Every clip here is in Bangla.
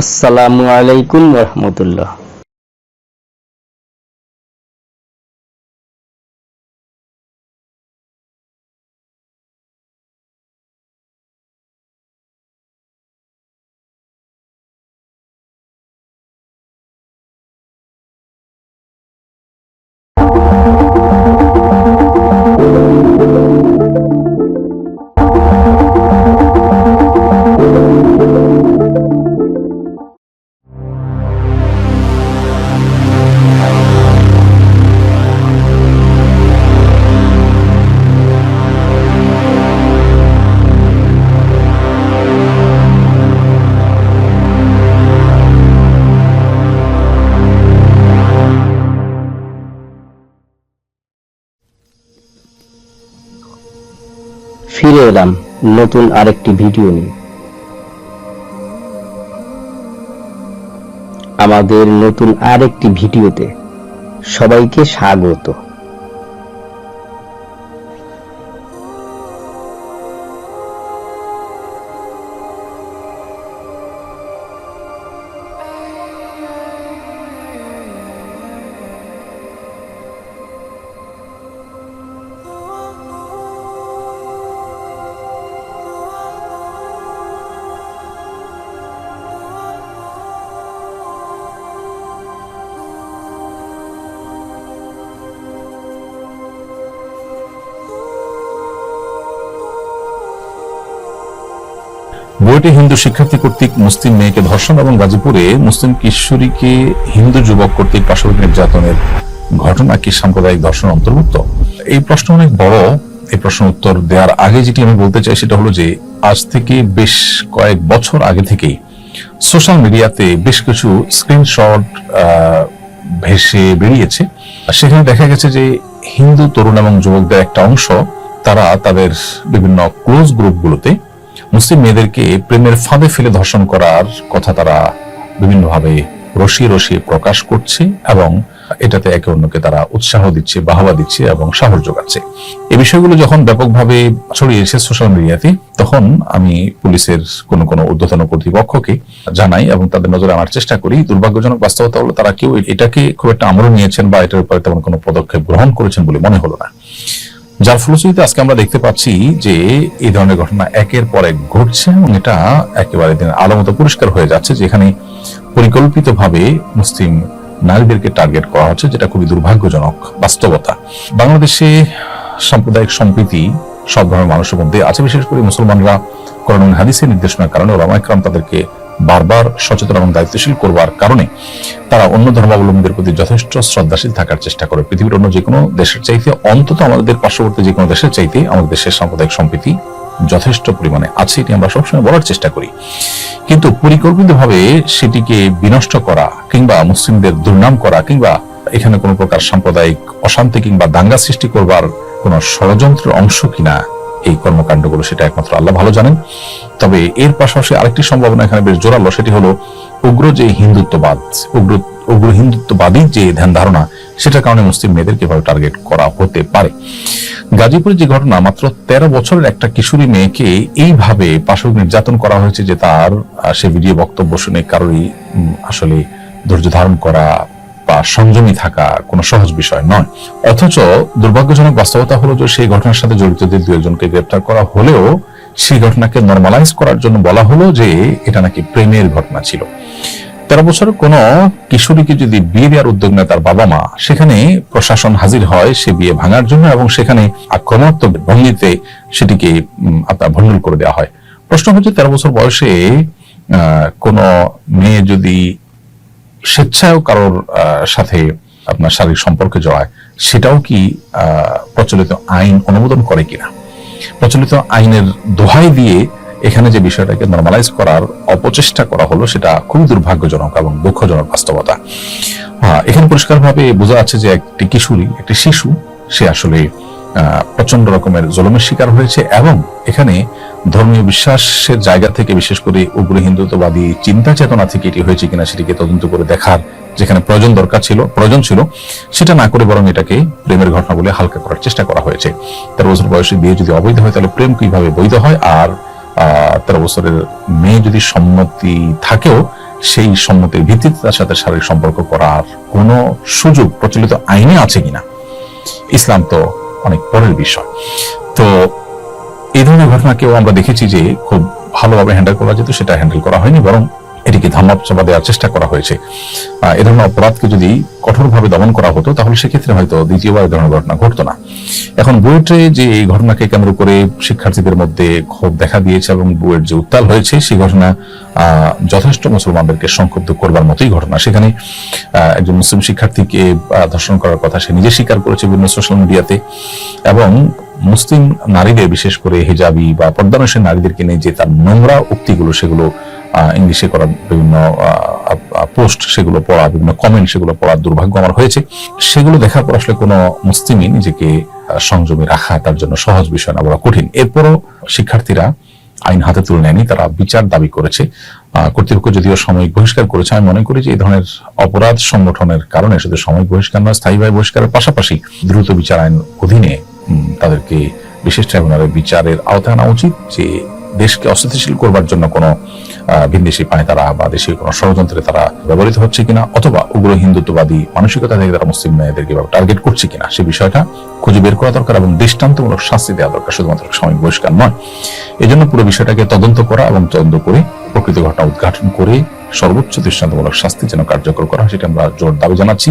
আসসালামু আলাইকুম রহমতুল্লাহ। ফিরে এলাম নতুন আরেকটি ভিডিও নিয়ে। আমাদের নতুন আরেকটি ভিডিওতে সবাইকে স্বাগত। বুয়েটে হিন্দু শিক্ষার্থী কর্তৃক মুসলিম মেয়েকে ধর্ষণ এবং গাজীপুরে মুসলিম কিশোরীকে হিন্দু যুবক কর্তৃক পাশবিক নির্যাতনের ঘটনা কি সাম্প্রদায়িক ধর্ষণ অন্তর্ভুক্ত? এই প্রশ্ন অনেক বড়। এই প্রশ্ন উত্তর দেওয়ার আগে যেটি আমি বলতে চাই সেটা হলো যে আজ থেকে বেশ কয়েক বছর আগে থেকেই সোশ্যাল মিডিয়াতে বেশ কিছু স্ক্রিনশট ভেসে বেরিয়েছে। সেখানে দেখা গেছে যে হিন্দু তরুণ এবং যুবকদের একটা অংশ তারা তাদের বিভিন্ন ক্লোজ গ্রুপগুলোতে মুসলিম মেয়েদেরকে প্রেমের ফাঁদে ফেলে ধর্ষণ করার কথা তারা বিভিন্নভাবে রসিয়ে রসিয়ে প্রকাশ করছে এবং এটাতে একে অন্যকে তারা উৎসাহ দিচ্ছে, বাহবা দিচ্ছে এবং সাহস যোগাচ্ছে। এই বিষয়গুলো যখন ব্যাপকভাবে ছড়িয়েছে সোশ্যাল মিডিয়াতে, তখন আমি পুলিশের কোনো ঊর্ধ্বতন কর্তৃপক্ষকে জানাই এবং তাদের নজরে আনার চেষ্টা করি। দুর্ভাগ্যজনক বাস্তবতা হলো তারা কেউ এটাকে খুব একটা আমল নিয়েছেন বা এটার উপরে তেমন কোনো পদক্ষেপ গ্রহণ করেছেন বলে মনে হলো না। যার ফলশ্রুতিতে আজকে আমরা দেখতে পাচ্ছি যে এই ধরনের ঘটনা একের পর এক ঘটছে এবং এটা একেবারে দিনের আলো মতো পরিষ্কার হয়ে যাচ্ছে, যেখানে পরিকল্পিতভাবে মুসলিম নারীদেরকে টার্গেট করা হচ্ছে, যেটা খুবই দুর্ভাগ্যজনক বাস্তবতা। বাংলাদেশে সাম্প্রদায়িক সম্প্রীতি সব ধরনের মানুষের মধ্যে আছে, বিশেষ করে মুসলমানরা কোরআন এবং হাদিসের নির্দেশনার কারণে ওলামা ইকরাম তাদেরকে বারবার সচেতন এবং দায়িত্বশীল করবার কারণে তারা অন্য ধর্মাবলম্বীদের প্রতি যথেষ্ট শ্রদ্ধাশীল থাকার চেষ্টা করে। পৃথিবীর অন্য যে কোনো দেশের চাইতে, অন্তত আমাদের পার্শ্ববর্তী যে কোনো দেশের চাইতে আমাদের দেশের সাম্প্রদায়িক সম্প্রীতি যথেষ্ট পরিমাণে আছে, এটি আমরা সবসময় বলার চেষ্টা করি। কিন্তু পরিকল্পিতভাবে সেটিকে বিনষ্ট করা কিংবা মুসলিমদের দুর্নাম করা কিংবা এখানে কোনো প্রকার সাম্প্রদায়িক অশান্তি কিংবা দাঙ্গা সৃষ্টি করবার কোন ষড়যন্ত্রের অংশ কিনা এই কর্মকাণ্ডগুলো, সেটা একমাত্র আল্লাহ ভালো জানেন। তবে এর পাশাপাশি আরেকটি সম্ভাবনা এখানে বেশ জোরালো, সেটি হলো উগ্র যে হিন্দুত্ববাদ, উগ্র হিন্দুত্ববাদী যে ধ্যান ধারণা, সেটার কারণে মুসলিম মেয়েদেরকে এভাবে টার্গেট করা হতে পারে। গাজীপুরের যে ঘটনা, মাত্র 13 বছরের একটা কিশোরী মেয়েকে এইভাবে পাশবিক নির্যাতন করা হয়েছে যে তার সে ভিডিও বক্তব্য শুনে কারোরই আসলে ধৈর্য ধারণ করা বা সংযমী থাকা কোনো সহজ বিষয় নয়। অথচ দুর্ভাগ্যজনক বাস্তবতা হলো যে সেই ঘটনার সাথে জড়িতদের 2 একজনকে গ্রেপ্তার করা হলেও সেই ঘটনাকে নরমালাইজ করার জন্য বলা হলো যে এটা নাকি প্রেমের ঘটনা ছিল। 13 বছরের কোন কিশোরীকে যদি বিয়ে দেওয়ার উদ্যোগ নেয় তার বাবা মা, সেখানে প্রশাসন হাজির হয় সে বিয়ে ভাঙার জন্য এবং সেখানে আক্রমণাত্মক ভঙ্গিতে সেটিকে আপনার ভণ্ডুল করে দেওয়া হয়। প্রশ্ন হচ্ছে 13 বছর বয়সে কোন মেয়ে যদি স্বেচ্ছায় কারোর সাথে আপনার শারীরিক সম্পর্কে জড়ায়, সেটাও কি প্রচলিত আইন অনুমোদন করে কিনা? প্রচলিত আইনের দোহাই দিয়ে এখানে যে বিষয়টাকে নরমালাইজ করার অপচেষ্টা করা হলো, সেটা খুবই দুর্ভাগ্যজনক এবং দুঃখজনক বাস্তবতা। এখানে পরিষ্কারভাবে বোঝা যাচ্ছে যে একটি কিশোরী, একটি শিশু, সে আসলে প্রচন্ড রকমের জুলুমের শিকার হয়েছে এবং এখানে ধর্মীয় বিশ্বাসের জায়গা থেকে, বিশেষ করে উগ্র হিন্দুত্ববাদী চিন্তা চেতনা থেকে এটি হয়েছে কিনা সেটিকে তদন্ত করে দেখার যেখানে প্রয়োজন ছিল, সেটা না করে বরং এটাকে প্রেমের ঘটনা বলে হালকা করার চেষ্টা করা হয়েছে। 13 বছর বয়সে বিয়ে যদি অবৈধ হয় তাহলে প্রেম কিভাবে বৈধ হয়? আর 13 বছরের মেয়ে যদি সম্মতি থাকেও সেই সম্মতির ভিত্তিতে তার সাথে শারীরিক সম্পর্ক করার কোনো সুযোগ প্রচলিত আইনে আছে কিনা, ইসলাম তো অনেক পরের বিষয়। তো এই ধরনের ঘটনাকেও আমরা দেখেছি যে খুব ভালোভাবে হ্যান্ডেল করা যেত, সেটা হ্যান্ডেল করা হয়নি, বরং এটিকে ধামাচাপা দেওয়ার চেষ্টা করা হয়েছে। এ ধরনের অপরাধকে যদি কঠোরভাবে দমন করা হতো তাহলে সেক্ষেত্রে হয়তো দ্বিতীয়বার এই ধরনের ঘটনা ঘটতো না। এখন বুয়েটে যে এই ঘটনাকে কেন্দ্র করে শিক্ষার্থীদের মধ্যে ক্ষোভ দেখা দিয়েছে এবং বুয়েট যে উত্তাল হয়েছে, সেই ঘটনা যথেষ্ট মুসলমানদেরকে সংক্ষুব্ধ করবার মতোই ঘটনা। সেখানে একজন মুসলিম শিক্ষার্থীকে ধর্ষণ করার কথা সে নিজে স্বীকার করেছে বিভিন্ন সোশ্যাল মিডিয়াতে, এবং মুসলিম নারীদের, বিশেষ করে হিজাবি বা পর্দানসীন নারীদেরকে নিয়ে যে তার নোংরা উক্তিগুলো, সেগুলো ইংলিশে করা বিভিন্ন পোস্ট, সেগুলো পড়া, বিভিন্ন কমেন্ট, সেগুলো পড়ার দুর্ভাগ্য আমার হয়েছে। সেগুলো দেখার পর আসলে কোনো মুসলিমই নিজেকে সংযমে রাখা তার জন্য সহজ বিষয় না, বড় কঠিন। এরপরও শিক্ষার্থীরা আইন হাতে তুলে নেয়নি, তারা বিচার দাবি করেছে। কর্তৃপক্ষ যদিও সাময়িক বহিষ্কার করেছে, আমি মনে করি যে এই ধরনের অপরাধ সংগঠনের কারণে শুধু সাময়িক বহিষ্কার নয়, স্থায়ীভাবে বহিষ্কারের পাশাপাশি দ্রুত বিচার আইন অধীনে তাদেরকে বিশেষ ট্রাইব্যুনালের বিচারের আওতায় আনা উচিত, যে দেশকে অস্থিতিশীল করবার জন্য কোনো ভিনদেশি পায়তারা বা দেশীয় কোনো ষড়যন্ত্রে তারা ব্যবহৃত হচ্ছে কিনা, অথবা উগ্র হিন্দুত্ববাদী মানসিকতা থেকে তারা মুসলিম মেয়েদেরকে টার্গেট করছে কিনা, সে বিষয়টা খুঁজে বের করা দরকার এবং দৃষ্টান্তমূলক শাস্তি দেওয়া দরকার, শুধুমাত্র সাময়িক বহিষ্কার নয়। এই জন্য পুরো বিষয়টাকে তদন্ত করা এবং তদন্ত করে প্রকৃত ঘটনা উদ্ঘাটন করে সর্বোচ্চ দৃষ্টান্তমূলক শাস্তি যেন কার্যকর করা হয়, সেটা আমরা জোর দাবি জানাচ্ছি।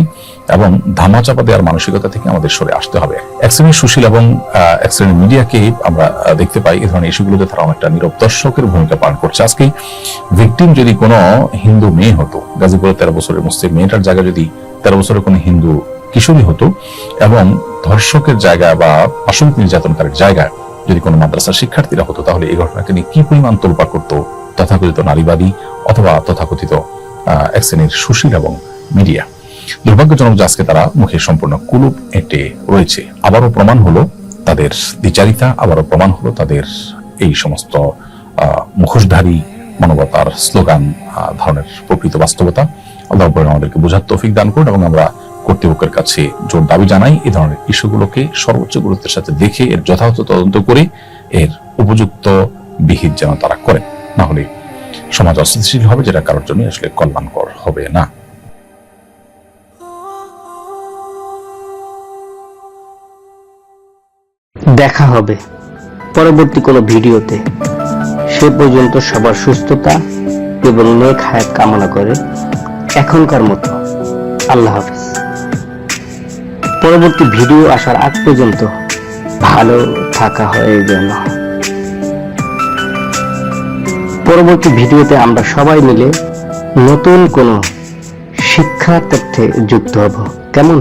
এবং ধামাচাপা দেওয়ার মানসিকতা থেকে আমাদের সরে আসতে হবে। এক শ্রেণীর সুশীল এবং এক শ্রেণীর মিডিয়াকে আমরা দেখতে পাই এই ধরনের ইস্যুগুলোতে তারা অনেকটা নীরব দর্শকের ভূমিকা পালন করছে। আজকে ভিকটিম যদি কোনো হিন্দু মেয়ে হতো, গাজীপুরের 13 বছরের মুসলিম মেয়েটার জায়গায় যদি 13 বছরের কোনো হিন্দু কিশোরী হতো, এবং ধর্ষকের জায়গায় বা পাশবিক নির্যাতনকারীর জায়গায় যদি কোনো মাদ্রাসার শিক্ষার্থীরা হতো, তাহলে এই ঘটনাকে নিয়ে কি পরিমাণ তোলপাড় করতো তথাকথিত নারীবাদী অথবা তথাকথিত এক শ্রেণীর সুশীল এবং মিডিয়া। দুর্ভাগ্যজনক যে আজকে তারা মুখে সম্পূর্ণ কুলুপ এঁটে রয়েছে। আবারও প্রমাণ হলো তাদের দ্বিচারিতা, আবারও প্রমাণ হলো তাদের এই সমস্ত মুখোশধারী মানবতার স্লোগান ধরনের প্রকৃত বাস্তবতা। আল্লাহ আমাদেরকে বোঝার তৌফিক দান করুন, এবং আমরা কর্তৃপক্ষের কাছে জোর দাবি জানাই এই ধরনের ইস্যুগুলোকে সর্বোচ্চ গুরুত্বের সাথে দেখে এর যথাযথ তদন্ত করে এর উপযুক্ত বিহিত যেন তারা করেন, না হলে সমাজ অস্থিতিশীল হবে, যেটা কারোর জন্য আসলে কল্যাণকর হবে না। দেখা হবে পরবর্তী কোনো ভিডিওতে। সে পর্যন্ত সবার সুস্থতা এবং নেক হায়াত কামনা করে এখনকার মতো আল্লাহ হাফেজ। পরবর্তী ভিডিও আসার আগ পর্যন্ত ভালো থাকা হয়ে যেন। পরবর্তী ভিডিওতে আমরা সবাই মিলে নতুন কোনো শিক্ষা তথ্যে যুক্ত হব, কেমন?